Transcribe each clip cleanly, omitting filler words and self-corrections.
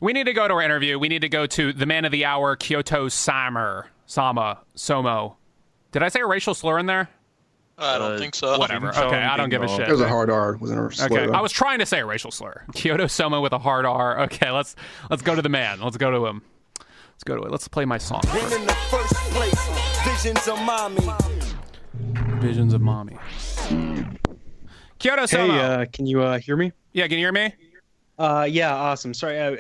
We need to go to our interview. We need to go to the man of the hour, Kyotosomo. Somo. Did I say a racial slur in there? I don't think so. Whatever. Okay, I don't give a shit. There's a hard R within our slur. Okay, I was trying to say a racial slur. Kyotosomo with a hard R. Okay, let's go to the man. Let's go to him. Let's go to it. Let's play my song. In the first place, visions of mommy. Visions of mommy. Kyotosomo. Hey, can you hear me? Yeah, can you hear me? Yeah, awesome. Sorry.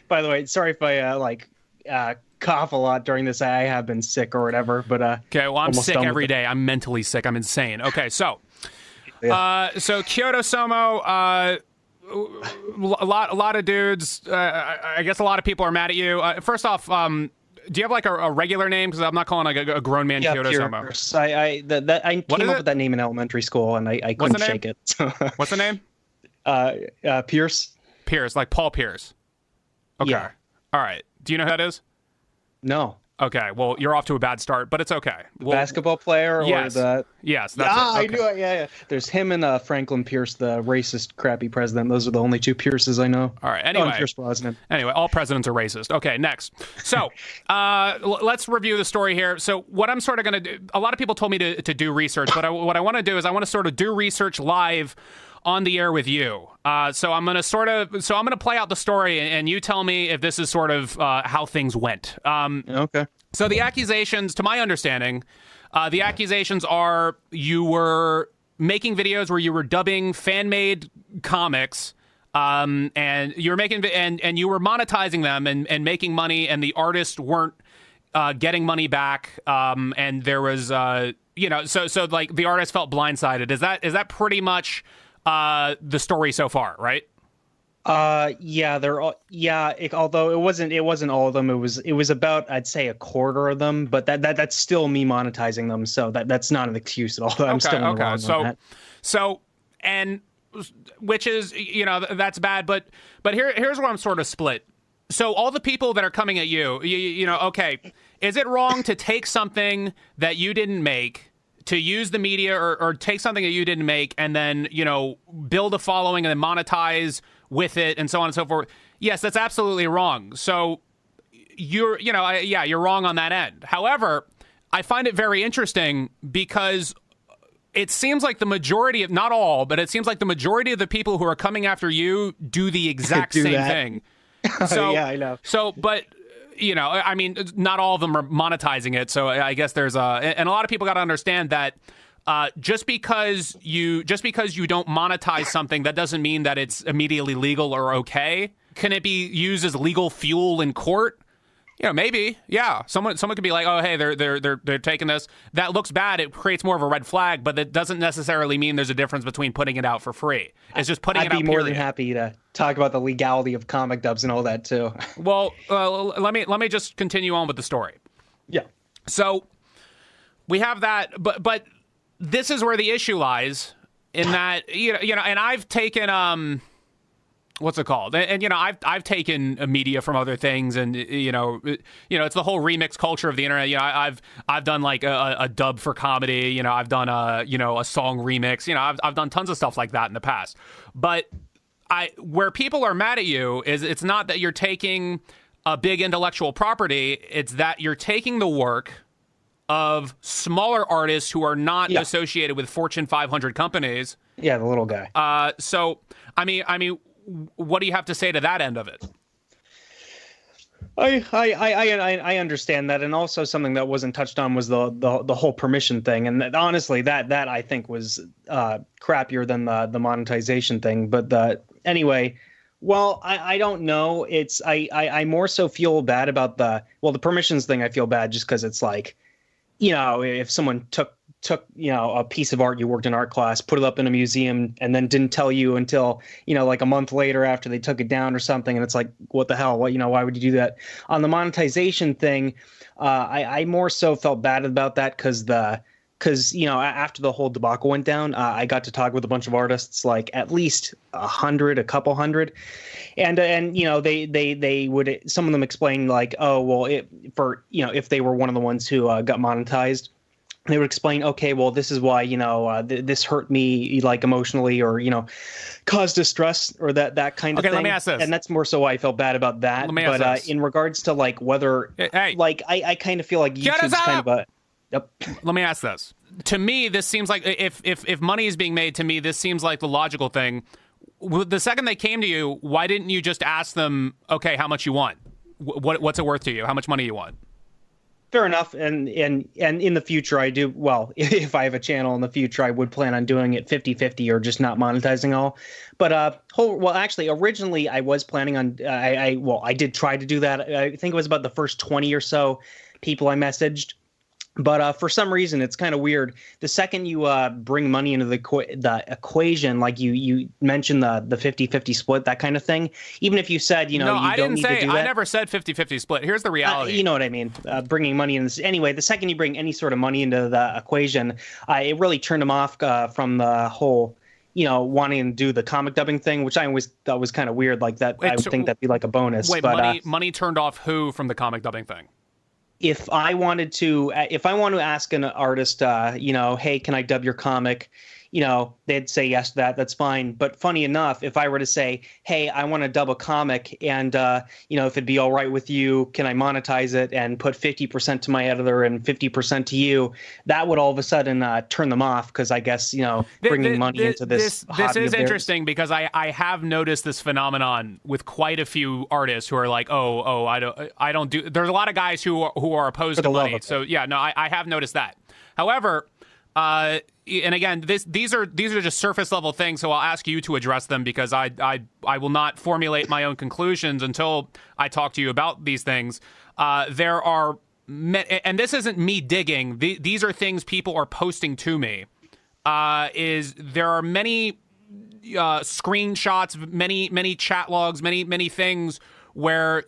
By the way, sorry if I cough a lot during this. I have been sick or whatever, but okay. Well, I'm sick every day. I'm mentally sick. I'm insane. Okay, so, so Kyotosomo, a lot of dudes. I guess a lot of people are mad at you. First off, do you have like a regular name? Because I'm not calling like a grown man Kyotosomo. Pierce. I came up with that name in elementary school, and I couldn't shake it. What's the name? Pierce. Pierce, like Paul Pierce. Okay. Yeah. All right. Do you know who that is? No. Okay. Well, you're off to a bad start, but it's okay. Basketball player, yes. or the? Yes. That's I knew it. Yeah. There's him and Franklin Pierce, the racist, crappy president. Those are the only two Pierces I know. All right. Anyway, Pierce Brosnan. Anyway, all presidents are racist. Okay. Next. So, let's review the story here. So, what I'm sort of going to do. A lot of people told me to do research, but what I want to do is I want to sort of do research live on the air with you. So I'm going to play out the story and you tell me if this is sort of how things went. Okay. So the accusations, to my understanding, the accusations are you were making videos where you were dubbing fan-made comics, and you were making and you were monetizing them and making money, and the artists weren't getting money back. And there was so like the artist felt blindsided. Is that pretty much the story so far, right? Yeah, although it wasn't all of them. It was about, I'd say, a quarter of them, but that's still me monetizing them. So that's not an excuse at all. I'm still in the wrong on that. So, and which is, that's bad, but here's where I'm sort of split. So all the people that are coming at you, okay, is it wrong to take something that you didn't make, to use the media or take something that you didn't make and then, build a following and then monetize with it and so on and so forth? Yes, that's absolutely wrong. So you're wrong on that end. However, I find it very interesting because it seems like the majority of, not all, but it seems like the majority of the people who are coming after you do the exact same thing. So, yeah, I know. So, but I mean, not all of them are monetizing it. So I guess there's and a lot of people got to understand that just because you don't monetize something, that doesn't mean that it's immediately legal or okay. Can it be used as legal fuel in court? Maybe. Yeah. Someone could be like, oh, hey, they're taking this. That looks bad. It creates more of a red flag, but that doesn't necessarily mean there's a difference between putting it out for free. It's just putting it out. I'd be more than happy to talk about the legality of comic dubs and all that too. Well, let me just continue on with the story. Yeah. So we have that, but this is where the issue lies in that, and I've taken, what's it called? And I've taken media from other things, and it's the whole remix culture of the internet. I've done like a dub for comedy. I've done a song remix. I've done tons of stuff like that in the past. But where people are mad at you is it's not that you're taking a big intellectual property. It's that you're taking the work of smaller artists who are not associated with Fortune 500 companies. Yeah, the little guy. So I mean. What do you have to say to that end of it? I understand that, and also something that wasn't touched on was the whole permission thing, and honestly, that I think was crappier than the monetization thing. But anyway, well, I don't know. I more so feel bad about the permissions thing. I feel bad just because it's like, if someone took a piece of art you worked in art class, put it up in a museum, and then didn't tell you until like a month later after they took it down or something, and it's like, what the hell? Why would you do that? On the monetization thing, I more so felt bad about that because after the whole debacle went down, I got to talk with a bunch of artists, like at least a couple hundred, and they would, some of them explain like, oh well, if they were one of the ones who got monetized, they would explain, okay, well, this is why, this hurt me like emotionally, or, caused distress, or that kind of Okay, thing. let me ask this. And that's more so why I felt bad about that. Let me ask But this. in regards to like whether, Hey. like, I kind of feel like YouTube's kind of a, yep. Let me ask this. To me, this seems like if money is being made, to me, this seems like the logical thing. The second they came to you, why didn't you just ask them, okay, how much you want? What's it worth to you? How much money you want? Fair enough. And in the future, I do, well, if I have a channel in the future, I would plan on doing it 50-50 or just not monetizing all. But actually, originally I was planning on, I did try to do that. I think it was about the first 20 or so people I messaged. But for some reason, it's kind of weird. The second you bring money into the equation, like you mentioned the 50-50 split, that kind of thing, even if you said, No, you I don't didn't need say, to do that. I never said 50-50 split. Here's the reality. You know what I mean? Bringing money in. Anyway, the second you bring any sort of money into the equation, it really turned them off from the whole, wanting to do the comic dubbing thing, which I always thought was kind of weird. Like that, I would think that'd be like a bonus. Wait, but, money turned off who from the comic dubbing thing? if I want to ask an artist, hey, can I dub your comic? They'd say yes to that. That's fine. But funny enough, if I were to say, hey, I want to dub a comic, and if it'd be all right with you, can I monetize it and put 50% to my editor and 50% to you? That would all of a sudden turn them off, because I guess bringing money into this hobby this is of theirs. interesting, because I have noticed this phenomenon with quite a few artists who are like, I don't do. There's a lot of guys who are opposed to money. So yeah, no, I have noticed that. However. And again, these are just surface level things, so I'll ask you to address them, because I will not formulate my own conclusions until I talk to you about these things. There are, and this isn't me digging. These are things people are posting to me. There are many screenshots, many chat logs, many things where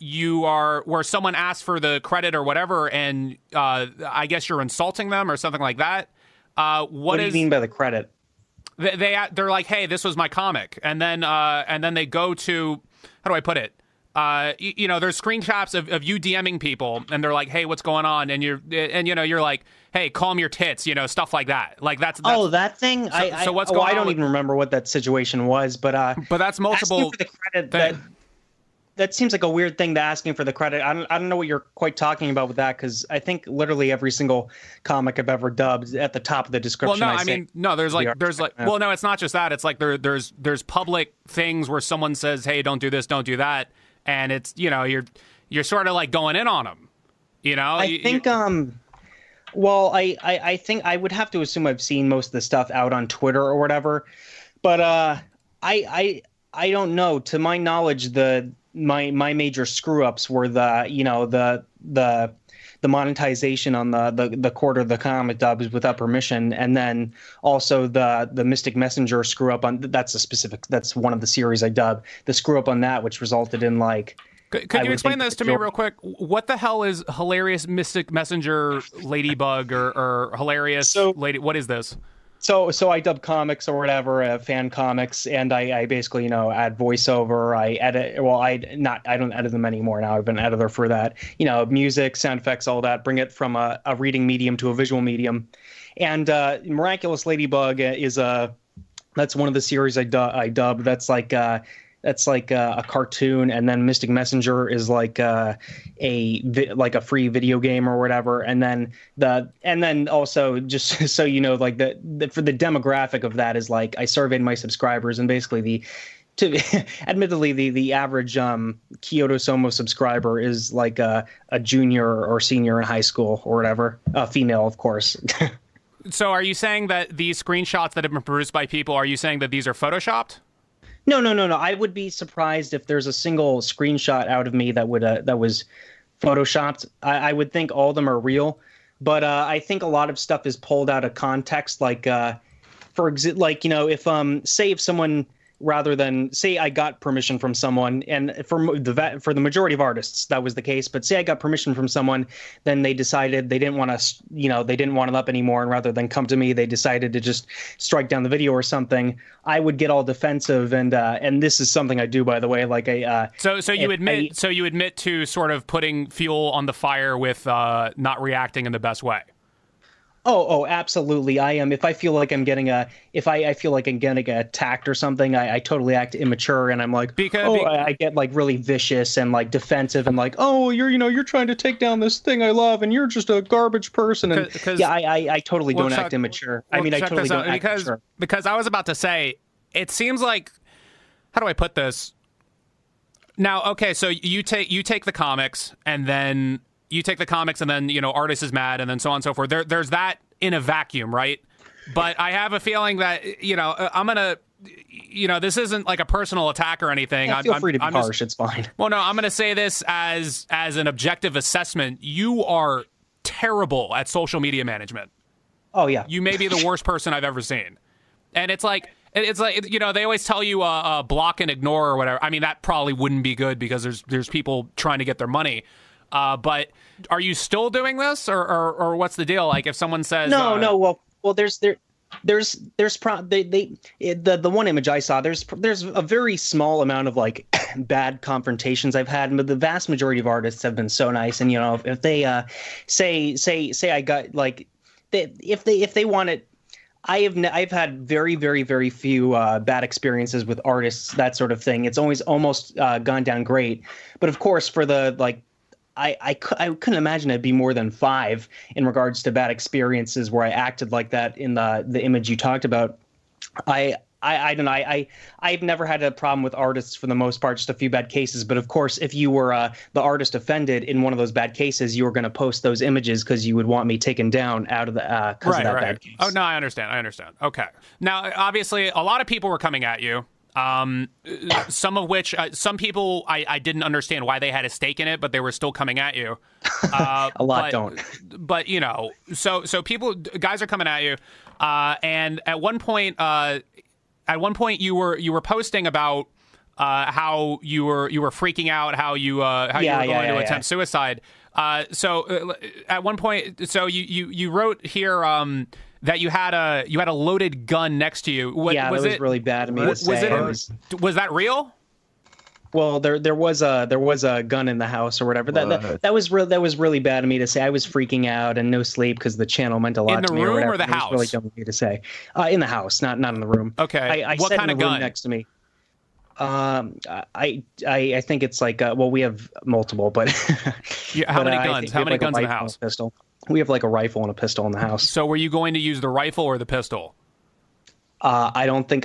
someone asks for the credit or whatever, and I guess you're insulting them or something like that. What do you mean by the credit? They're like, hey, this was my comic, and then they go to, how do I put it? There's screenshots of you DMing people, and they're like, hey, what's going on? And you're like, hey, calm your tits, stuff like that. Like that's that thing. So what's going on? I don't even remember what that situation was, but that's multiple. Asking for the credit, that seems like a weird thing to asking for the credit. I don't know what you're quite talking about with that, because I think literally every single comic I've ever dubbed, at the top of the description. Well, no, there's well, no, it's not just that. It's like there's public things where someone says, hey, don't do this, don't do that, and it's you're sort of like going in on them. I think well, I think I would have to assume I've seen most of the stuff out on Twitter or whatever, but I don't know. To my knowledge, my major screw ups were the monetization on the quarter of the comic dubs without permission, and then also the Mystic Messenger screw up on that's one of the series I dubbed, the screw up on that, which resulted in like. Could you explain this to me real quick? What the hell is hilarious Mystic Messenger Ladybug or hilarious lady? What is this? So I dub comics or whatever, fan comics, and I basically add voiceover. I edit. Well, I don't edit them anymore now. I've been an editor for that. Music, sound effects, all that. Bring it from a reading medium to a visual medium. And Miraculous Ladybug that's one of the series I dub. That's like a cartoon, and then Mystic Messenger is like a free video game or whatever, and then also, just so you know, like for the demographic of that is like, I surveyed my subscribers, and basically admittedly the average Kyotosomo subscriber is like a junior or senior in high school or whatever, female, of course. So are you saying that these screenshots that have been produced by people, are you saying that these are photoshopped? No. I would be surprised if there's a single screenshot out of me that was photoshopped. I would think all of them are real, but I think a lot of stuff is pulled out of context. Like, if someone, rather than say I got permission from someone, and for the majority of artists that was the case, but say I got permission from someone, then they decided they didn't want it up anymore, and rather than come to me, they decided to just strike down the video or something. I would get all defensive, and this is something I do, by the way. Like so you admit to sort of putting fuel on the fire with not reacting in the best way. Oh, absolutely. I am. If I feel like I feel like I'm getting attacked or something, I totally act immature, and I'm like, I get like really vicious and like defensive and like, oh, you're trying to take down this thing I love, and you're just a garbage person. And yeah, I totally don't act immature. I mean, I totally don't act immature. Because I was about to say, it seems like, how do I put this? Now, okay, so you take the comics, and then artist is mad, and then so on and so forth. There's that in a vacuum, right? But I have a feeling that I'm gonna, this isn't like a personal attack or anything. Yeah, feel free to be harsh. It's fine. Well, no, I'm gonna say this as an objective assessment. You are terrible at social media management. Oh yeah, you may be the worst person I've ever seen, and it's like they always tell you block and ignore or whatever. I mean, that probably wouldn't be good because there's people trying to get their money. But are you still doing this, or what's the deal? Like, if someone says no, well, there's the one image I saw. There's a very small amount of like bad confrontations I've had, but the vast majority of artists have been so nice. And if they say I got like if they want it. I've had very, very, very few bad experiences with artists, that sort of thing. It's always almost gone down great. But of course, for the like, I couldn't imagine it'd be more than 5 in regards to bad experiences where I acted like that in the image you talked about. I don't know. I've never had a problem with artists for the most part, just a few bad cases. But of course, if you were the artist offended in one of those bad cases, you were going to post those images because you would want me taken down out of the because of that bad case. Oh no, I understand. Okay. Now, obviously, a lot of people were coming at you. Some of which, some people I didn't understand why they had a stake in it, but they were still coming at you. A lot don't. But so guys are coming at you, and at one point you were posting about how you were freaking out, how you were going to attempt suicide. So at one point, so you wrote here that you had a loaded gun next to you. That was really bad of me to say. Was that real? Well, there was a gun in the house or whatever. That was really bad of me to say. I was freaking out and no sleep because the channel meant a lot to me. In the room or the house? It was really dumb of me to say. In the house, not in the room. Okay. I what said kind in of the room gun next to me? I think it's like we have multiple, but how many guns? How many guns in the house? Pistol. We have like a rifle and a pistol in the house. So were you going to use the rifle or the pistol? I don't think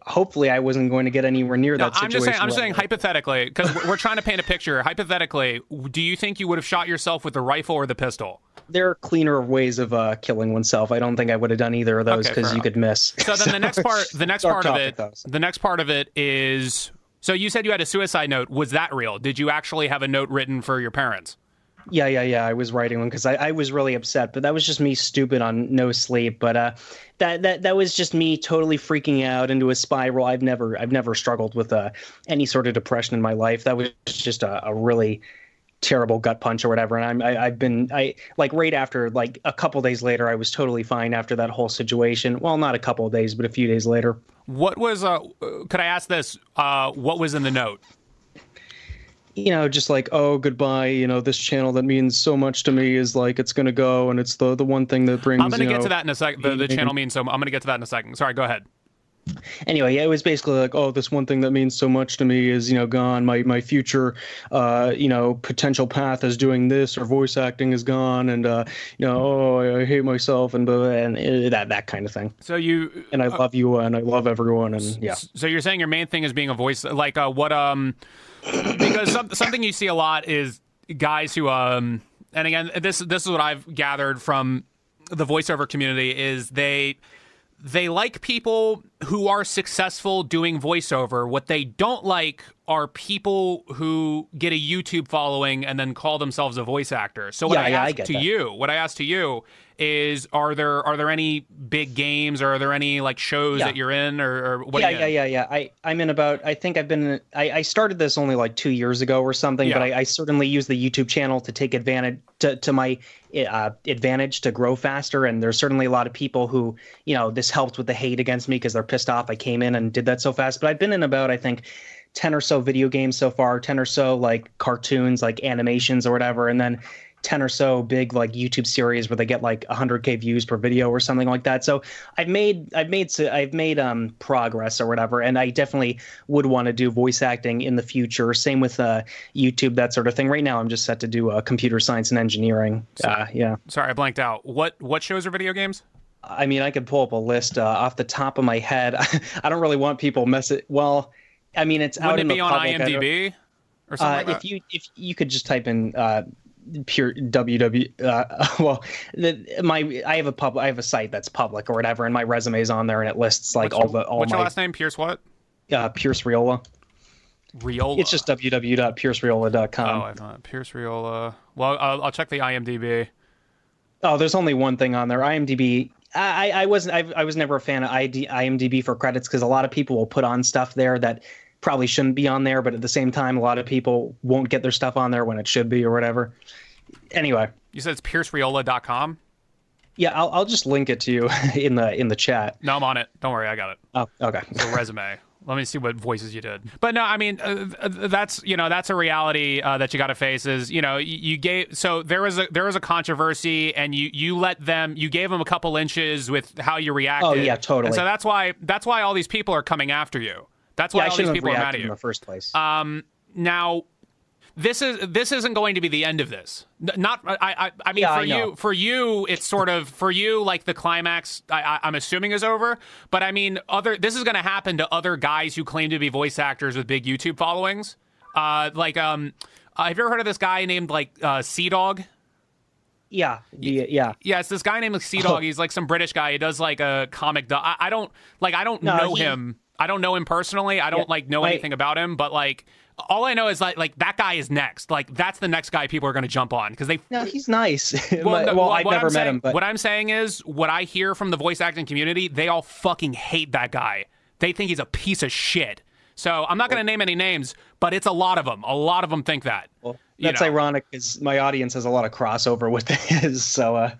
hopefully I wasn't going to get anywhere near that situation. I'm just saying hypothetically, because we're trying to paint a picture. Hypothetically, do you think you would have shot yourself with the rifle or the pistol? There are cleaner ways of killing oneself. I don't think I would have done either of those because you could miss. So then the next part of it is, so you said you had a suicide note. Was that real? Did you actually have a note written for your parents? Yeah. I was writing one because I was really upset, but that was just me stupid on no sleep. But that was just me totally freaking out into a spiral. I've never struggled with any sort of depression in my life. That was just a really terrible gut punch or whatever. And I like right after, like a couple days later, I was totally fine after that whole situation. Well, not a couple of days, but a few days later. What was could I ask this? What was in the note? Just like, oh, goodbye, this channel that means so much to me is like, it's going to go. And it's the one thing that brings, I'm going to get to that in a second. The channel means so I'm going to get to that in a second. Sorry, go ahead. Anyway, yeah, it was basically like, oh, this one thing that means so much to me is, gone. My future, potential path as doing this or voice acting is gone. And, I hate myself and that kind of thing. So and I love you and I love everyone. And yeah. So you're saying your main thing is being a voice, like because something you see a lot is guys who, and again, this is what I've gathered from the voiceover community is they like people who are successful doing voiceover. What they don't like are people who get a YouTube following and then call themselves a voice actor. So what I asked to you is, are there any big games or are there any like shows that you're in or what? I'm in about, I think I've been, I started this only like 2 years ago or something, but I certainly use the YouTube channel to take advantage to my advantage to grow faster. And there's certainly a lot of people who, this helped with the hate against me because they're pissed off I came in and did that so fast. But I've been in about, I think, 10 or so video games so far, 10 or so like cartoons, like animations or whatever. And then 10 or so big like YouTube series where they get like 100K views per video or something like that. So I've made progress or whatever, and I definitely would want to do voice acting in the future. Same with YouTube, that sort of thing. Right now I'm just set to do computer science and engineering. Yeah. Sorry, I blanked out. What shows are video games? I mean, I could pull up a list off the top of my head. I don't really want people Well, I mean, it's out in the public. Wouldn't it be on IMDb or something like that? If you could just type in pure www. I have a site that's public or whatever, and my resume is on there, and it lists like what's your last name? Pierce what? Pierce Riola. Riola. It's just www.pierceriola.com. Oh, I've not Pierce Riola. Well, I'll check the IMDb. Oh, there's only one thing on there. IMDb. I was never a fan of IMDb for credits because a lot of people will put on stuff there that probably shouldn't be on there, but at the same time, a lot of people won't get their stuff on there when it should be or whatever. Anyway, you said it's pierceriola.com? Yeah, I'll just link it to you in the chat. No, I'm on it. Don't worry, I got it. Oh, okay. It's a resume. Let me see what voices you did. But no, I mean, that's a reality that you got to face. Is you gave so there was a controversy, and you gave them a couple inches with how you reacted. Oh yeah, totally. And so that's why all these people are coming after you. That's why all these people are mad at you in the first place. Now, this isn't going to be the end of this. For you, it's sort of like the climax. I'm assuming is over. But I mean, this is going to happen to other guys who claim to be voice actors with big YouTube followings. Have you ever heard of this guy named Sea Dog? Yeah. Yeah, it's this guy named Sea Dog. He's like some British guy. He does like a comic. I don't know him. I don't know him personally. I don't know anything about him, but all I know is like that guy is next. Like that's the next guy people are going to jump on because they. No, he's nice. I've never met him. But what I'm saying is, what I hear from the voice acting community, they all fucking hate that guy. They think he's a piece of shit. So I'm not going to name any names, but it's a lot of them. A lot of them think that. Well, that's ironic because my audience has a lot of crossover with his. So.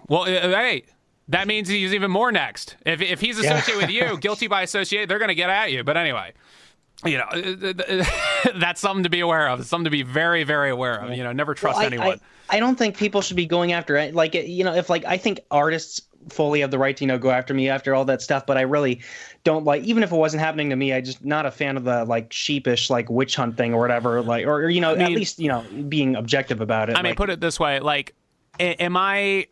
Well, hey. That means he's even more next. If he's associated with you, guilty by association, they're going to get at you. But anyway, that's something to be aware of. It's something to be very, very aware of. Never trust anyone. I don't think people should be going after it. If I think artists fully have the right to go after me after all that stuff, but I really don't even if it wasn't happening to me, I just not a fan of the sheepish witch hunt thing or whatever. At least being objective about it. I mean, put it this way: am I?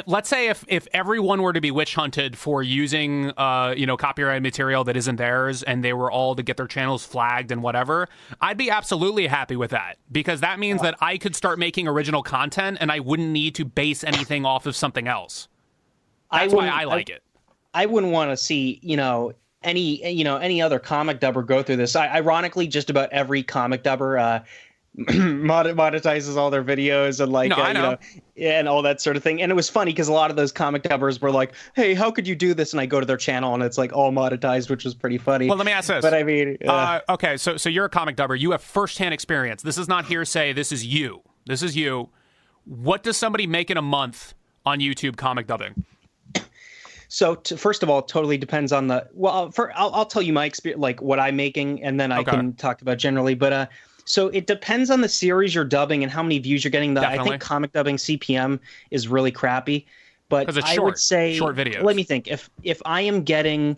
Let's say if everyone were to be witch hunted for using copyrighted material that isn't theirs, and they were all to get their channels flagged and whatever, I'd be absolutely happy with that because that means that I could start making original content and I wouldn't need to base anything off of something else. That's why I like it. I wouldn't want to see any other comic dubber go through this. Ironically, just about every comic dubber monetizes all their videos and and all that sort of thing. And it was funny because a lot of those comic dubbers were like, hey, how could you do this? And I go to their channel and it's all monetized, which was pretty funny. Well, let me ask this. But I mean, okay, so you're a comic dubber. You have firsthand experience. This is not hearsay. This is you. What does somebody make in a month on YouTube comic dubbing? So first of all, it totally depends on I'll tell you my experience, what I'm making, and then I can talk about generally. But so it depends on the series you're dubbing and how many views you're getting. I think comic dubbing CPM is really crappy, but it's I would say short videos. Let me think. If I am getting,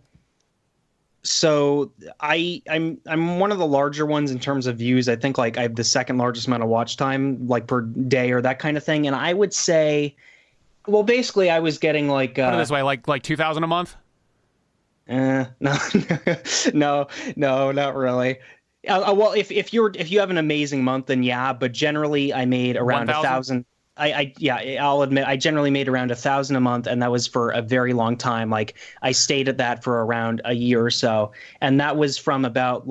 so I'm one of the larger ones in terms of views. I think I have the second largest amount of watch time per day or that kind of thing. And I would say, well, basically I was getting put it this way, like 2,000 a month. No, not really. Well, if you have an amazing month, then yeah. But generally, I made around 1,000. I'll admit I generally made around 1,000 a month, and that was for a very long time. I stayed at that for around a year or so, and that was from about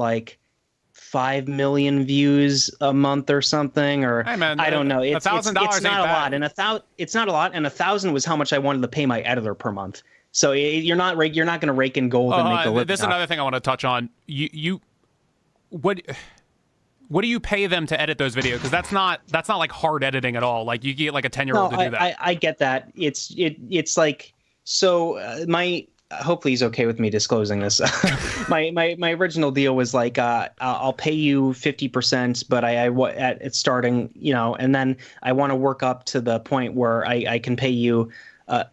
5 million views a month or something. Or hey man, I don't know. It's $1,000 it's not a lot, and it's not a lot, and 1,000 was how much I wanted to pay my editor per month. So you're not going to rake in gold and make a living. This is another thing I want to touch on. What do you pay them to edit those videos? Because that's not hard editing at all. You get a 10-year-old to do that. I get that. It's hopefully he's okay with me disclosing this. My original deal was like, I'll pay you 50%, but at starting, and then I want to work up to the point where I can pay you, I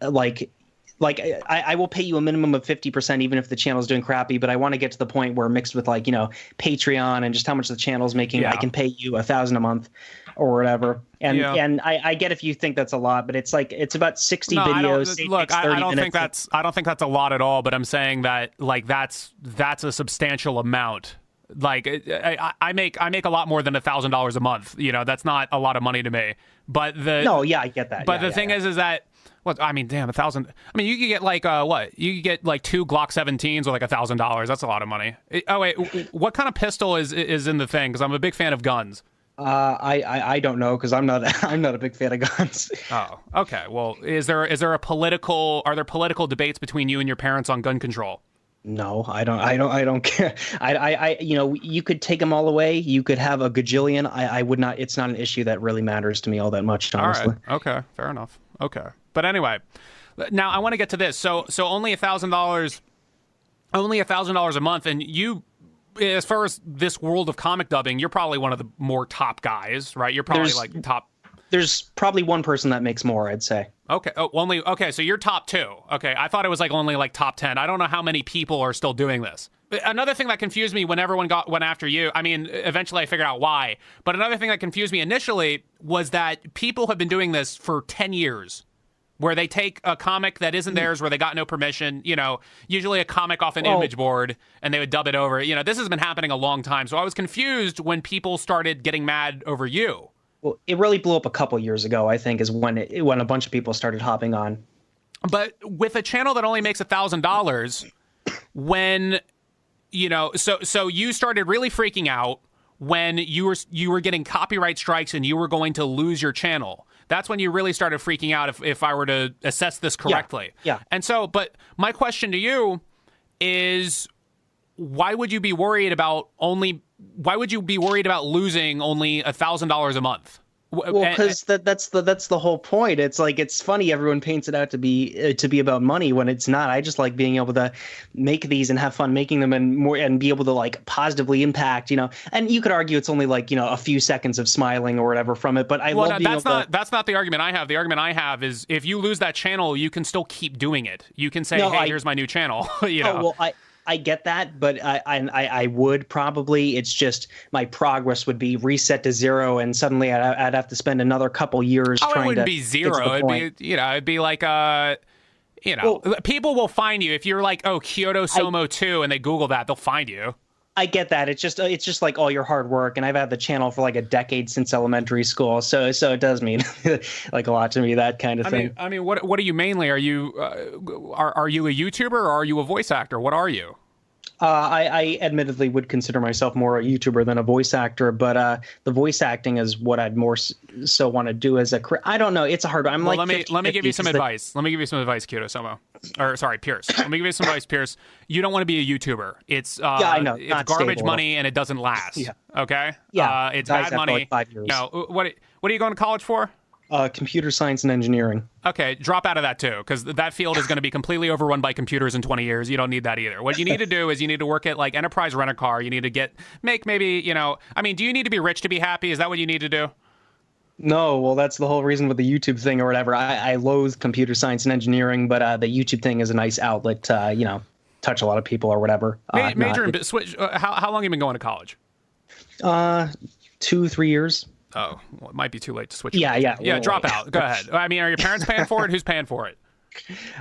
will pay you a minimum of 50%, even if the channel's doing crappy, but I want to get to the point where mixed with Patreon and just how much the channel's making, I can pay you $1,000 a month or whatever. And I get if you think that's a lot, but it's about 60 videos. I don't think that's a lot at all, but I'm saying that that's a substantial amount. Like I make a lot more than $1,000 a month. That's not a lot of money to me. But I get that. But the thing is that. Well, I mean, damn, 1,000. I mean, you could get what? You could get like 2 Glock 17s with like $1,000. That's a lot of money. Oh wait, what kind of pistol is in the thing? Because I'm a big fan of guns. I don't know because I'm not a big fan of guns. Oh, okay. Well, are there political debates between you and your parents on gun control? No, I don't care. You could take them all away. You could have a gajillion. I would not. It's not an issue that really matters to me all that much, honestly. All right. Okay. Fair enough. Okay. But anyway, now I want to get to this. So only $1,000, a month, and you, as far as this world of comic dubbing, you're probably one of the more top guys, right? You're probably top. There's probably one person that makes more, I'd say. Okay. Okay. So you're top 2. Okay. I thought it was only top 10. I don't know how many people are still doing this. Another thing that confused me when everyone went after you, I mean, eventually I figured out why, but another thing that confused me initially was that people have been doing this for 10 years. Where they take a comic that isn't theirs, where they got no permission, usually a comic off an image board, and they would dub it over. This has been happening a long time. So I was confused when people started getting mad over you. Well, it really blew up a couple years ago, I think, is when a bunch of people started hopping on. But with a channel that only makes $1,000, when, so you started really freaking out when you were getting copyright strikes and you were going to lose your channel. That's when you really started freaking out if I were to assess this correctly. Yeah. And so, but my question to you is, why would you be worried about losing only $1,000 a month? Well, because that's the whole point. It's like, it's funny everyone paints it out to be about money when it's not. I just like being able to make these and have fun making them and be able to positively impact, And you could argue it's only a few seconds of smiling or whatever from it, but that's not the argument I have. The argument I have is if you lose that channel, you can still keep doing it. You can say, here's my new channel. Well, I get that, but I would probably. It's just my progress would be reset to 0, and suddenly I'd have to spend another couple years trying to. It wouldn't be 0. It'd be like people will find you if you're Kyotosomo 2, and they Google that, they'll find you. I get that. It's just like all your hard work, and I've had the channel for a decade since elementary school, so it does mean a lot to me, that kind of thing. I mean, what are you mainly? Are you are you a YouTuber or are you a voice actor? What are you? I admittedly would consider myself more a YouTuber than a voice actor, but the voice acting is what I'd more so want to do as a career. I don't know. It's a hard one. Let me give you some advice. Let me give you some advice, Kyotosomo. Or sorry, Pierce. Let me give you some advice, Pierce. You don't want to be a YouTuber. It's I know. It's garbage money and it doesn't last. Yeah. Okay. Yeah. It's bad money. 5 years. No. What are you going to college for? Computer science and engineering. Okay, drop out of that too, because that field is going to be completely overrun by computers in 20 years. You don't need that either. What you need to do is you need to work at Enterprise Rent-A-Car. You need to make maybe, I mean, do you need to be rich to be happy? Is that what you need to do? No, well, that's the whole reason with the YouTube thing or whatever. I loathe computer science and engineering, but the YouTube thing is a nice outlet to, touch a lot of people or whatever. Major and switch. How long have you been going to college? 2-3 years. Oh, well, it might be too late to switch. Yeah. Drop out. Go ahead. I mean, are your parents paying for it? Who's paying for it?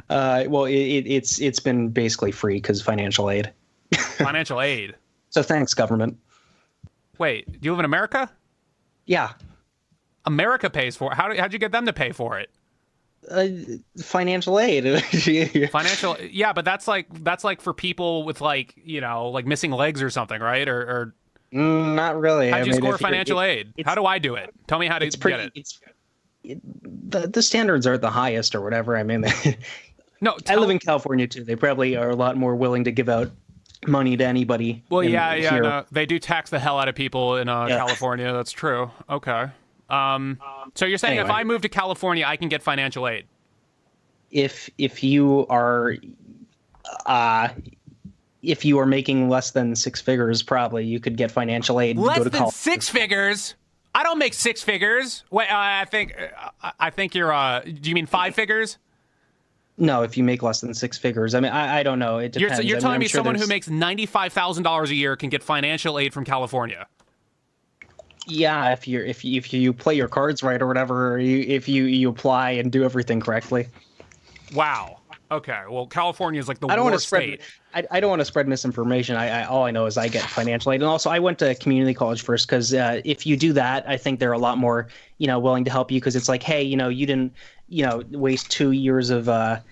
Well, it's been basically free because financial aid. Financial aid. So thanks, government. Wait, do you live in America? Yeah. America pays for it. How'd you get them to pay for it? Financial aid. Financial, yeah, but that's like for people with missing legs or something, right? Or not really. How'd you score financial aid? How do I do it? Tell me how to get it. The standards aren't the highest or whatever. I mean, no. I live in California too. They probably are a lot more willing to give out money to anybody. Well, yeah. No, they do tax the hell out of people in California. That's true. Okay. So you're saying if I move to California, I can get financial aid? If you are If you are making less than six figures, probably you could get financial aid. Less to go to than college. six figures? I don't make six figures. Wait, I think you're. Do you mean five figures? No, if you make less than six figures. I mean, I don't know. It depends. You're telling I'm me sure someone who makes $95,000 a year can get financial aid from California? Yeah, if you play your cards right or whatever, if you apply and do everything correctly. Wow. Okay. Well, California is like the I don't want to worst spread. state. I don't want to spread misinformation. All I know is I get financial aid, and also I went to community college first because if you do that, I think they're a lot more willing to help you because it's like, hey, you didn't waste 2 years of they're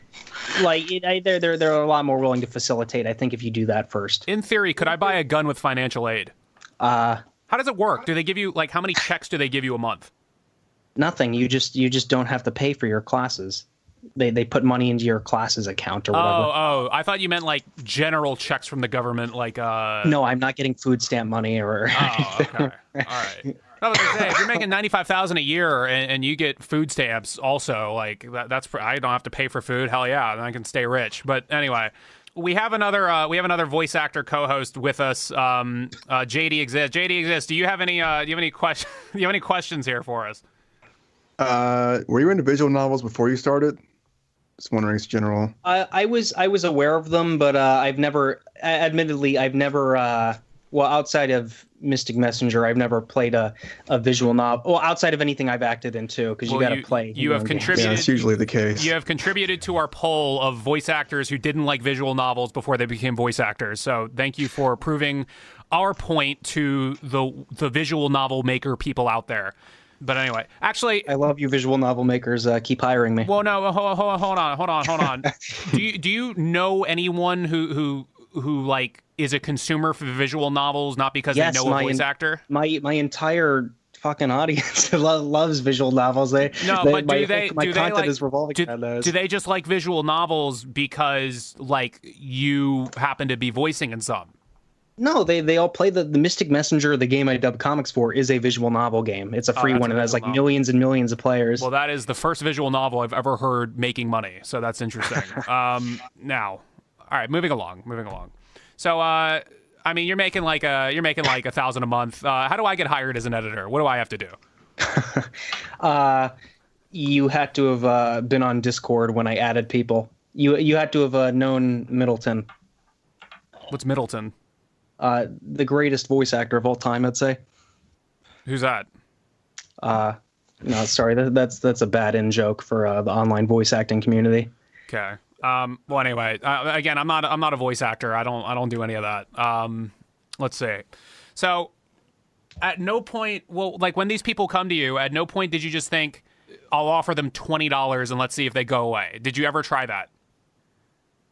a lot more willing to facilitate. I think if you do that first. In theory, could I buy a gun with financial aid? How does it work? Do they give you how many checks do they give you a month? Nothing. You just don't have to pay for your classes. They put money into your classes account or whatever. Oh, I thought you meant like general checks from the government, like No, I'm not getting food stamp money or. Oh, okay. All right. I was gonna say, if you're making $95,000 a year and you get food stamps, also that's I don't have to pay for food. Hell yeah, then I can stay rich. But anyway, we have another voice actor co-host with us. JD exists. JD exists. Do you have any questions? Do you have any questions here for us? Were you into visual novels before you started? Just wondering, it's general. I was aware of them, but I've never, admittedly, outside of Mystic Messenger, I've never played a visual novel. Well, outside of anything I've acted in too, because you got to play. You have contributed. Yeah, that's usually the case. You have contributed to our poll of voice actors who didn't like visual novels before they became voice actors. So thank you for proving our point to the visual novel maker people out there. But anyway, actually, I love you, visual novel makers. Keep hiring me. Well, no, hold on. Do you know anyone who like is a consumer for visual novels, not because they know a voice actor? My entire fucking audience loves visual novels. My content is revolving around those. Do they just like visual novels because like you happen to be voicing in some? No, they all play the Mystic Messenger, the game I dub comics for, is a visual novel game. It's a free one. It has like millions and millions of players. Well, that is the first visual novel I've ever heard making money, so that's interesting. Now, all right, moving along. So, I mean, you're making like $1,000 a month. How do I get hired as an editor? What do I have to do? You had to have been on Discord when I added people. You had to have known Middleton. What's Middleton? The greatest voice actor of all time, I'd say. Who's that? No, sorry, that's a bad in joke for the online voice acting community. Okay. Well, anyway, again, I'm not a voice actor. I don't do any of that. Let's see. So, at no point, like when these people come to you, at no point did you just think, I'll offer them $20 and let's see if they go away. Did you ever try that?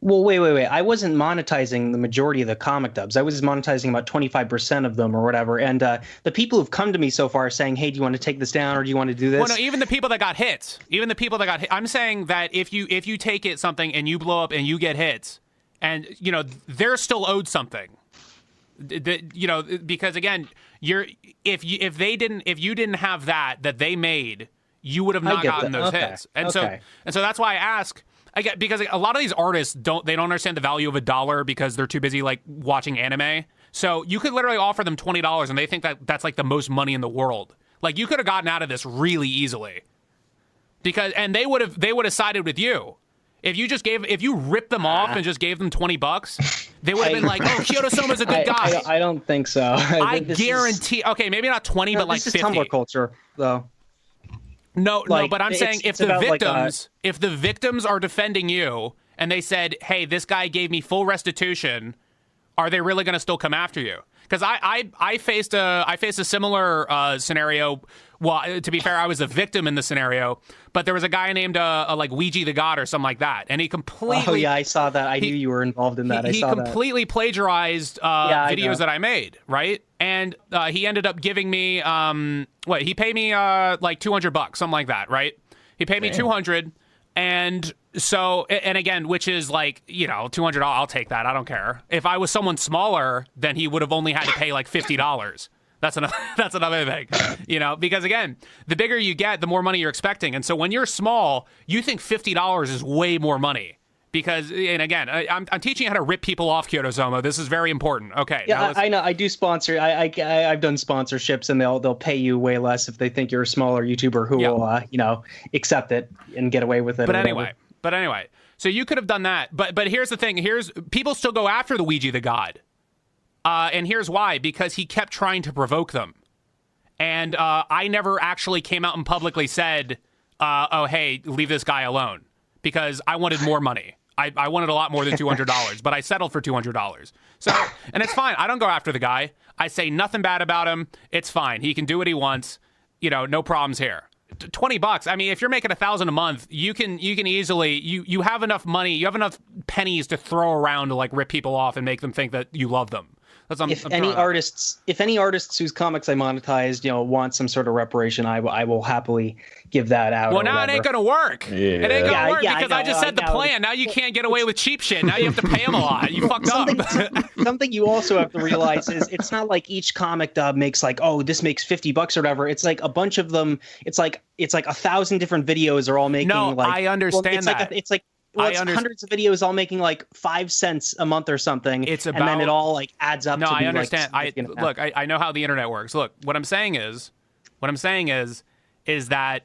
Well, wait. I wasn't monetizing the majority of the comic dubs. I was monetizing about 25% of them or whatever. And the people who've come to me so far saying, hey, do you want to take this down or do you want to do this? Well, no, even the people that got hits. I'm saying that if you take it something and you blow up and you get hits and, they're still owed something. Because again, if you didn't have that they made, you would have not gotten those hits. And so that's why I ask. Because a lot of these artists don't understand the value of $1 because they're too busy like watching anime. So you could literally offer them $20 and they think that that's like the most money in the world. Like you could have gotten out of this really easily. And they would have sided with you. If you ripped them off and just gave them $20, they would have been like, "Oh, Kyotosomo's a good guy." I don't think so. I guarantee. Okay, maybe not 20, but like 50. This is Tumblr culture, though. No, but I'm saying if the victims are defending you and they said, "Hey, this guy gave me full restitution," are they really going to still come after you? Because I faced a similar scenario. Well, to be fair, I was a victim in the scenario, but there was a guy named like Ouija the God or something like that, and he completely. Oh yeah, I saw that. I knew you were involved in that. He completely plagiarized videos that I made, right? And he ended up giving me he paid me like $200, something like that, right? He paid me $200, and so again, which is like $200. I'll take that. I don't care. If I was someone smaller, then he would have only had to pay like $50. That's another thing, because again, the bigger you get, the more money you're expecting. And so when you're small, you think $50 is way more money. Because, and again, I'm teaching you how to rip people off, Kyotosomo. This is very important. Okay. Yeah, I know. I do sponsor. I've done sponsorships, and they'll pay you way less if they think you're a smaller YouTuber who will accept it and get away with it. But anyway, so you could have done that. But here's the thing. People still go after the Ouija the God, and here's why: because he kept trying to provoke them, and I never actually came out and publicly said, "Oh, hey, leave this guy alone," because I wanted more money. I wanted a lot more than $200, but I settled for $200. So, and it's fine. I don't go after the guy. I say nothing bad about him. It's fine. He can do what he wants. No problems here. $20. I mean, if you're making $1,000 a month, you can easily you have enough money. You have enough pennies to throw around to like rip people off and make them think that you love them. If any artists whose comics I monetized, want some sort of reparation, I will happily give that out. Well, now it ain't gonna work. Yeah. It ain't gonna work because I just said the plan. Now you can't get away with cheap shit. Now you have to pay them a lot. You fucked up. Something you also have to realize is it's not like each comic dub makes like, oh, this makes $50 or whatever. It's like a bunch of them. It's like 1,000 different videos are all making. No, like, I understand that. It's hundreds of videos all making like 5 cents a month or something. And then it all like adds up. No, to I understand. Look, I know how the internet works. Look, what I'm saying is that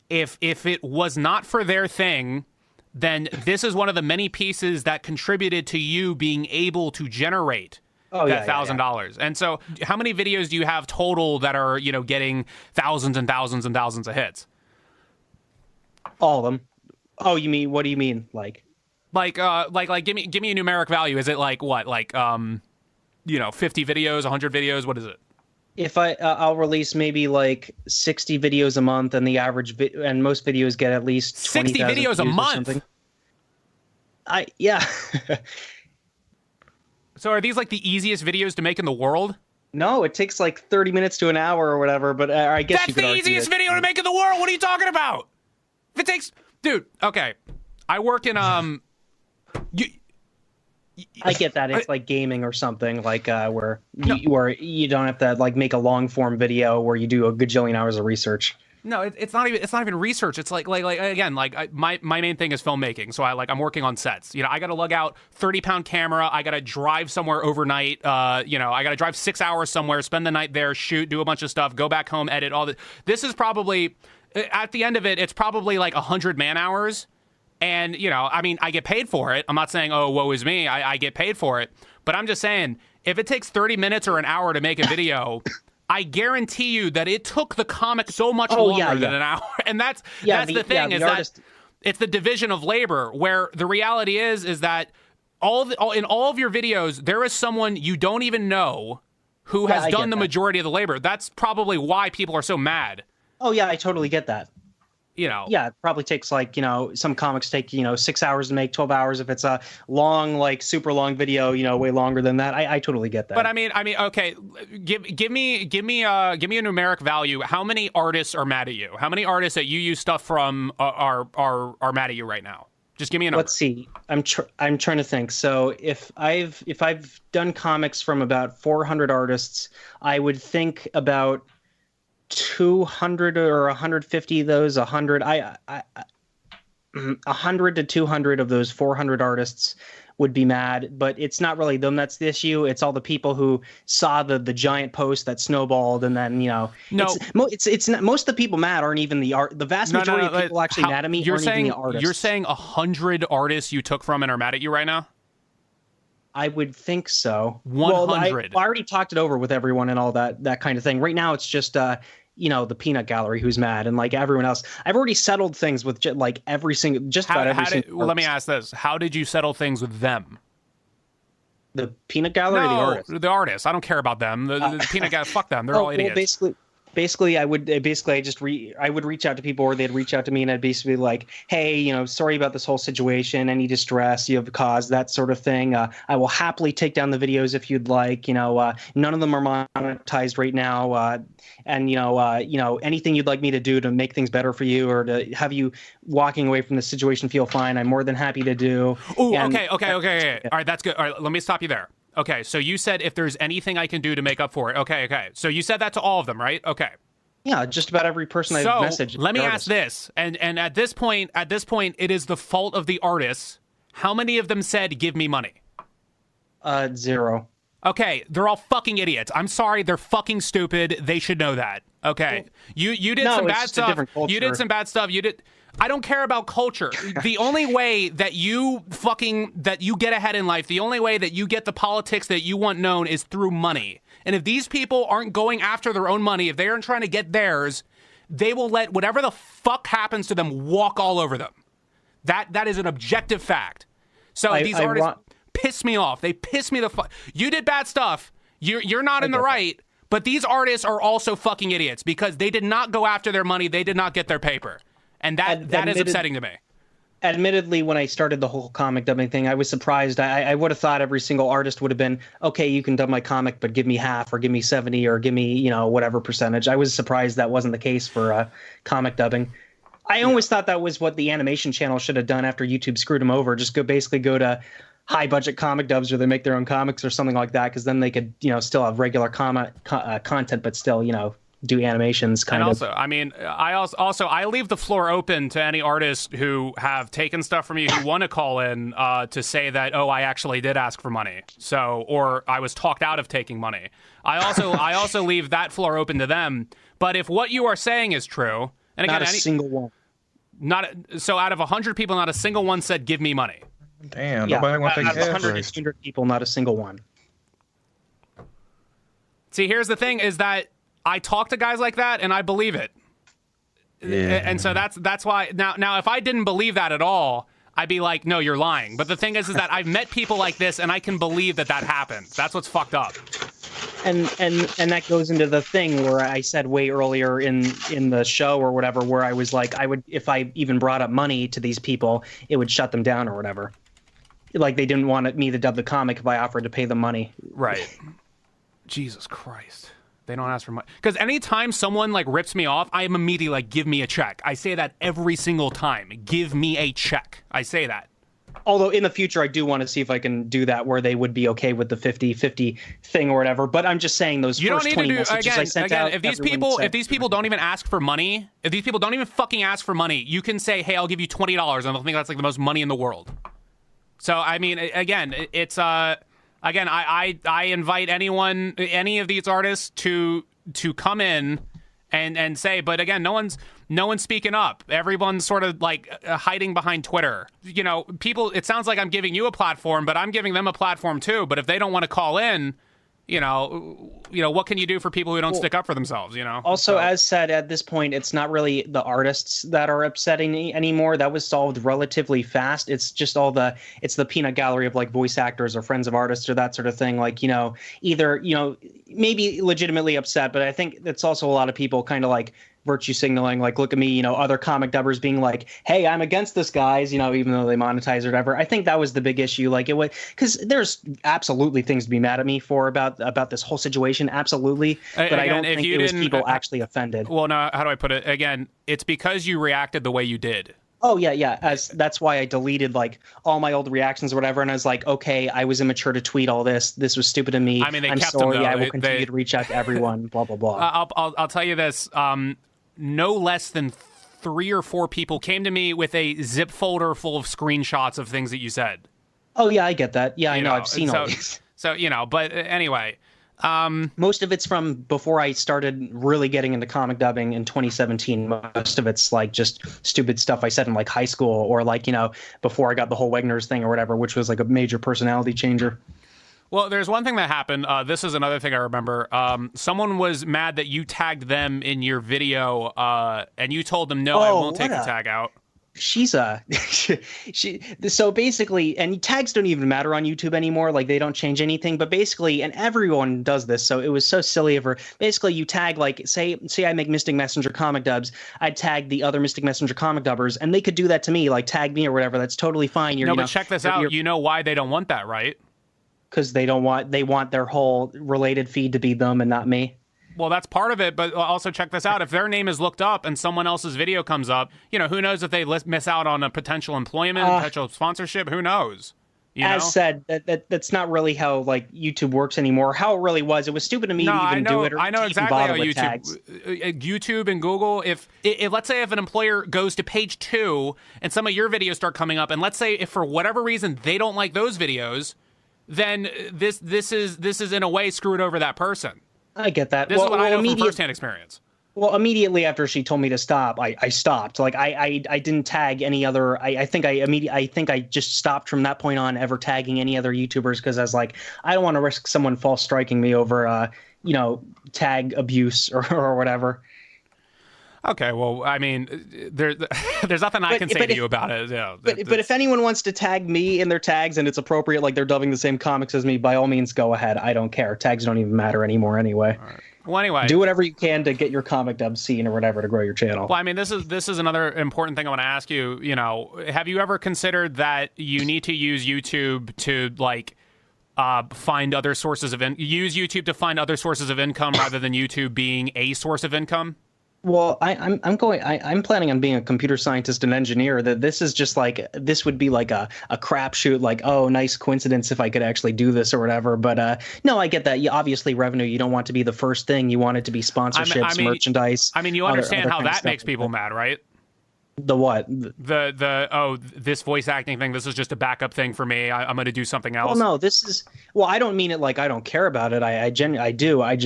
if it was not for their thing, then this is one of the many pieces that contributed to you being able to generate that $1,000. And so, how many videos do you have total that are getting thousands and thousands and thousands of hits? All of them. Oh, you mean, what do you mean? Like give me a numeric value. Is it like what? Like 50 videos, 100 videos? What is it? If I'll release maybe like 60 videos a month, and the average and most videos get at least 60 videos a month. Yeah. So are these like the easiest videos to make in the world? No, it takes like 30 minutes to an hour or whatever. But I guess that's the easiest video to make in the world. What are you talking about? If it takes. Dude, okay. I work in I get that it's like gaming or something like where you don't have to like make a long form video where you do a gajillion hours of research. No, it's not even research. It's like again, my main thing is filmmaking. So I'm working on sets. I got to lug out 30-pound camera. I got to drive somewhere overnight. I got to drive 6 hours somewhere, spend the night there, shoot, do a bunch of stuff, go back home, edit all that. This is probably at the end of it, it's probably like 100 man hours. And, I get paid for it. I'm not saying, oh, woe is me. I get paid for it. But I'm just saying, if it takes 30 minutes or an hour to make a video, I guarantee you that it took the comic so much longer than an hour. And that's the thing, is that it's the division of labor, where the reality is that in all of your videos, there is someone you don't even know who has done the majority of the labor. That's probably why people are so mad. Oh, yeah, I totally get that. Yeah, it probably takes like, some comics take, 6 hours to make, 12 hours. If it's a long, like super long video, way longer than that. I totally get that. But I mean, okay, give me a numeric value. How many artists are mad at you? How many artists that you use stuff from are mad at you right now? Just give me a number. Let's see. I'm trying to think. So if I've done comics from about 400 artists, I would think about 200 or 150 of those, 100 to 200 of those 400 artists would be mad, but it's not really them that's the issue. It's all the people who saw the giant post that snowballed, and then it's not, most of the people mad aren't even the art. The vast majority of people actually mad at me aren't even the artists. You're saying 100 artists you took from and are mad at you right now? I would think so. 100. Well, I already talked it over with everyone and all that kind of thing. Right now, it's just the peanut gallery who's mad, and like everyone else. I've already settled things with about every single. Well, let me ask this: how did you settle things with them? The peanut gallery, or the artist? The artists. I don't care about them. The peanut gallery. Fuck them. They're all idiots. Well, basically, I would reach out to people, or they'd reach out to me, and I'd basically be like, hey, sorry about this whole situation, any distress you have caused, that sort of thing. I will happily take down the videos if you'd like. None of them are monetized right now, and anything you'd like me to do to make things better for you, or to have you walking away from the situation feel fine, I'm more than happy to do. Oh, okay. All right, that's good. All right, let me stop you there. Okay, so you said if there's anything I can do to make up for it. Okay. So you said that to all of them, right? Okay. Yeah, just about every person I've messaged. Let me ask this, and at this point, it is the fault of the artists How many of them said, give me money? 0. Okay, they're all fucking idiots. I'm sorry, they're fucking stupid. They should know that. Okay, you did some bad stuff. You did some bad stuff. I don't care about culture. The only way that you get ahead in life, the only way that you get the politics that you want known is through money. And if these people aren't going after their own money, if they aren't trying to get theirs, they will let whatever the fuck happens to them walk all over them. That is an objective fact. So these artists piss me off. They piss me the fuck. You did bad stuff. You're not in the right. But these artists are also fucking idiots because they did not go after their money. They did not get their paper. And that is upsetting to me. Admittedly, when I started the whole comic dubbing thing, I was surprised. I would have thought every single artist would have been, okay, you can dub my comic, but give me half or give me 70 or give me, whatever percentage. I was surprised that wasn't the case for comic dubbing. I always thought that was what the animation channel should have done after YouTube screwed them over. Just basically go to high budget comic dubs where they make their own comics or something like that, because then they could, still have regular content, but still, do animations kind of. And also, I mean, I leave the floor open to any artists who have taken stuff from you who want to call in to say that, oh, I actually did ask for money, or I was talked out of taking money. I also leave that floor open to them. But if what you are saying is true, and again, not a single one. So out of 100 people, not a single one said, "Give me money." Damn, nobody wants to take 100 people, not a single one. See, here's the thing: is that I talk to guys like that, and I believe it. Yeah. And so that's why now if I didn't believe that at all, I'd be like, no, you're lying. But the thing is that I've met people like this, and I can believe that happens. That's what's fucked up. And that goes into the thing where I said way earlier in the show or whatever, where I was like, if I even brought up money to these people, it would shut them down or whatever. Like they didn't want me to dub the comic if I offered to pay them money. Right. Jesus Christ. They don't ask for money. Because anytime someone rips me off, I am immediately like, give me a check. I say that every single time. Give me a check. I say that. Although in the future, I do want to see if I can do that where they would be okay with the 50-50 thing or whatever. But I'm just saying those first 20 messages I sent out. If these people don't even ask for money, if these people don't even fucking ask for money, you can say, hey, I'll give you $20, and they'll think that's the most money in the world. So, I mean, again, it's again, I invite any of these artists to come in and say, but again, no one's speaking up. Everyone's sort of hiding behind Twitter. People, it sounds like I'm giving you a platform, but I'm giving them a platform too. But if they don't want to call in, what can you do for people who don't stick up for themselves, Also, as said, at this point, it's not really the artists that are upsetting anymore. That was solved relatively fast. It's just it's the peanut gallery of voice actors or friends of artists or that sort of thing. Either, maybe legitimately upset, but I think it's also a lot of people kind of virtue signaling, look at me, other comic dubbers being like, hey, I'm against this, guys, even though they monetize or whatever. I think that was the big issue. It was because there's absolutely things to be mad at me for about this whole situation. Absolutely. But I don't think it was people actually offended. Well, no, how do I put it? Again, it's because you reacted the way you did. Oh, yeah. That's why I deleted all my old reactions or whatever. And I was like, okay, I was immature to tweet all this. This was stupid of me. I mean, I'm sorry. I will continue to reach out to everyone, blah, blah, blah. I'll tell you this. No less than 3 or 4 people came to me with a zip folder full of screenshots of things that you said. Oh, yeah, I get that. Yeah, I know. I've seen all these. So, but anyway. Most of it's from before I started really getting into comic dubbing in 2017. Most of it's just stupid stuff I said in high school or before I got the whole Wegner's thing or whatever, which was a major personality changer. Well, there's one thing that happened. This is another thing I remember. Someone was mad that you tagged them in your video, and you told them, no, I won't take the tag out. She's so basically, and tags don't even matter on YouTube anymore. They don't change anything, but basically, and everyone does this. So it was so silly of her. Basically, you tag, say I make Mystic Messenger comic dubs. I'd tag the other Mystic Messenger comic dubbers, and they could do that to me, tag me or whatever. That's totally fine. But check this out. You know why they don't want that, right? Because they want their whole related feed to be them and not me. Well, that's part of it, but also check this out. If their name is looked up and someone else's video comes up, who knows if they miss out on a potential employment, potential sponsorship? Who knows? As said, that's not really how like YouTube works anymore. How it really was, it was stupid of me to even do it. Or I know to exactly even how bother with YouTube, tags. YouTube and Google. If let's say if an employer goes to page 2 and some of your videos start coming up, and let's say if for whatever reason they don't like those videos, then this is in a way screwed over that person. I get that. This is what I know from firsthand experience. Well, immediately after she told me to stop, I stopped. Like I didn't tag any other. I think I just stopped from that point on ever tagging any other YouTubers because I was like, I don't want to risk someone false striking me over tag abuse or whatever. Okay, well, I mean, there's nothing I can say to you about it. Yeah, but if anyone wants to tag me in their tags and it's appropriate, like they're dubbing the same comics as me, by all means, go ahead. I don't care. Tags don't even matter anymore anyway. All right. Well, anyway, do whatever you can to get your comic dub seen or whatever to grow your channel. Well, I mean, this is another important thing I want to ask you. You know, have you ever considered that you need to use YouTube to like find other sources of use YouTube to find other sources of income rather than YouTube being a source of income? Well, I'm planning on being a computer scientist and engineer. That this is just like this would be like a crapshoot. Like, oh, nice coincidence if I could actually do this or whatever. But no, I get that. Obviously, revenue. You don't want to be the first thing. You want it to be sponsorships, merchandise. I mean, you understand how that makes people mad, right? The what? This voice acting thing. This is just a backup thing for me. I'm going to do something else. Well, no, this is. Well, I don't mean it like I don't care about it. I do. I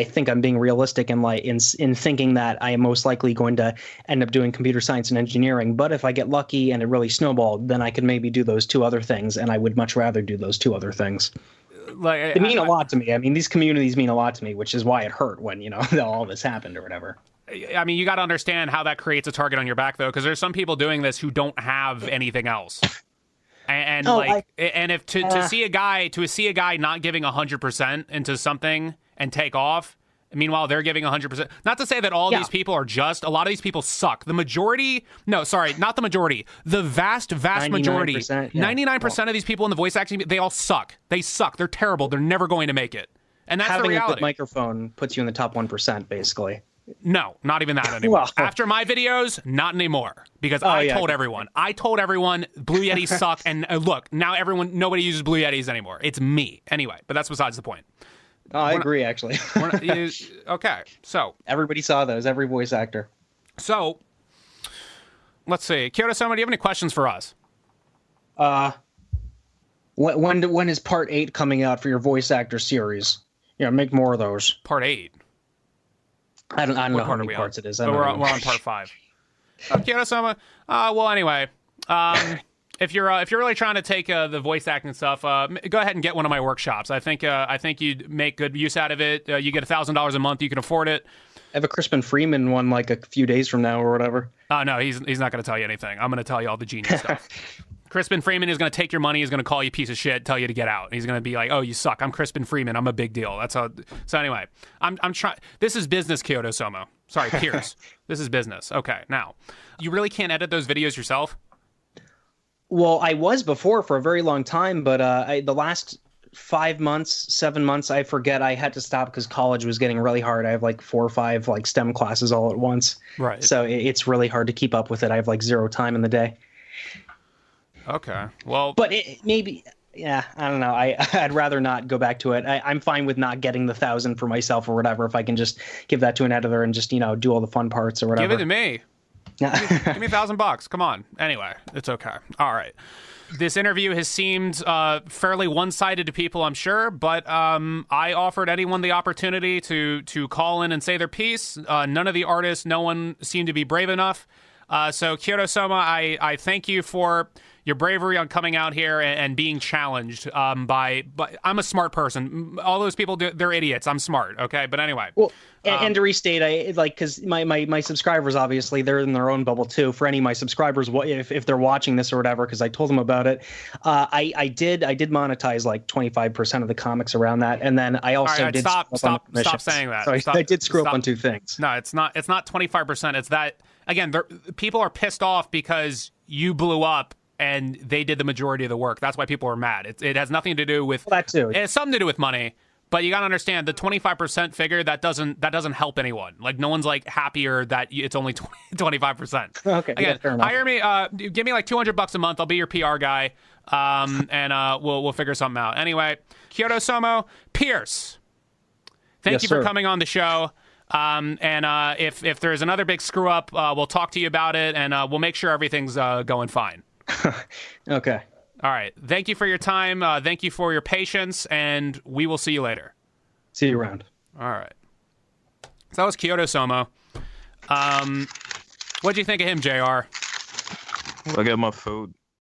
think I'm being realistic and like in thinking that I am most likely going to end up doing computer science and engineering. But if I get lucky and it really snowballed, then I could maybe do those two other things, and I would much rather do those two other things. Like they mean a lot to me. I mean, these communities mean a lot to me, which is why it hurt when all this happened or whatever. I mean, you got to understand how that creates a target on your back, though, because there's some people doing this who don't have anything else. And if to see a guy not giving 100% into something and take off, meanwhile they're giving 100%. Not to say that all these people are just. A lot of these people suck. The majority, no, sorry, not the majority. The vast majority, 99% of these people in the voice acting, they all suck. They suck. They're terrible. They're never going to make it. And that's the reality. Having a good microphone puts you in the top 1%, basically. No, not even that anymore. Well, after my videos, not anymore. Because I told everyone, Blue Yetis suck. And look, now nobody uses Blue Yetis anymore. It's me. Anyway, but that's besides the point. Oh, I agree, actually. Okay, so. Everybody saw those, every voice actor. So, let's see. Kyotosomo, do you have any questions for us? When is part 8 coming out for your voice actor series? Make more of those. Part 8? I don't know how many parts it is. We're on part 5. Kyotosomo. Well, anyway, if you're really trying to take the voice acting stuff, go ahead and get one of my workshops. I think you'd make good use out of it. You get $1,000 a month. You can afford it. I have a Crispin Freeman one like a few days from now or whatever. No, he's not going to tell you anything. I'm going to tell you all the genius stuff. Crispin Freeman is going to take your money. He's going to call you a piece of shit, tell you to get out. He's going to be like, "Oh, you suck. I'm Crispin Freeman. I'm a big deal." That's how. So anyway, I'm trying. This is business, Kyotosomo. Sorry, Pierce. This is business. Okay, now you really can't edit those videos yourself. Well, I was before for a very long time, but the last 7 months, I forget. I had to stop because college was getting really hard. I have like 4 or 5 like STEM classes all at once. Right. So it's really hard to keep up with it. I have like 0 time in the day. Okay. Well, but maybe, I don't know. I'd rather not go back to it. I'm fine with not getting the 1,000 for myself or whatever. If I can just give that to an editor and just, do all the fun parts or whatever. Give it to me. Give me $1,000. Come on. Anyway, it's okay. All right. This interview has seemed fairly one-sided to people, I'm sure, but I offered anyone the opportunity to call in and say their piece. None of the artists, no one seemed to be brave enough. So Kyotosomo, I thank you for your bravery on coming out here and being challenged by I'm a smart person. All those people, they're idiots. I'm smart, okay? But anyway. Well, and to restate, because my subscribers, obviously, they're in their own bubble too. For any of my subscribers, if they're watching this or whatever, because I told them about it, I did monetize like 25% of the comics around that, and then I also did stop saying that. So I did screw up on 2 things. No, it's not 25%. It's that again. People are pissed off because you blew up and they did the majority of the work. That's why people are mad. It has nothing to do with that too. It has something to do with money, But you got to understand the 25% figure, that doesn't help anyone. Like, no one's like happier that it's only 25%. Okay. Again, fair enough. hire me, give me like $200 a month. I'll be your PR guy. And we'll figure something out. Anyway, Kyotosomo, Pierce, thank you for coming on the show. And if there's another big screw up, we'll talk to you about it, and we'll make sure everything's going fine. Okay. All right. Thank you for your time. Thank you for your patience, and we will see you later. See you around. All right. So that was Kyotosomo. What'd you think of him, JR? I'll get my food.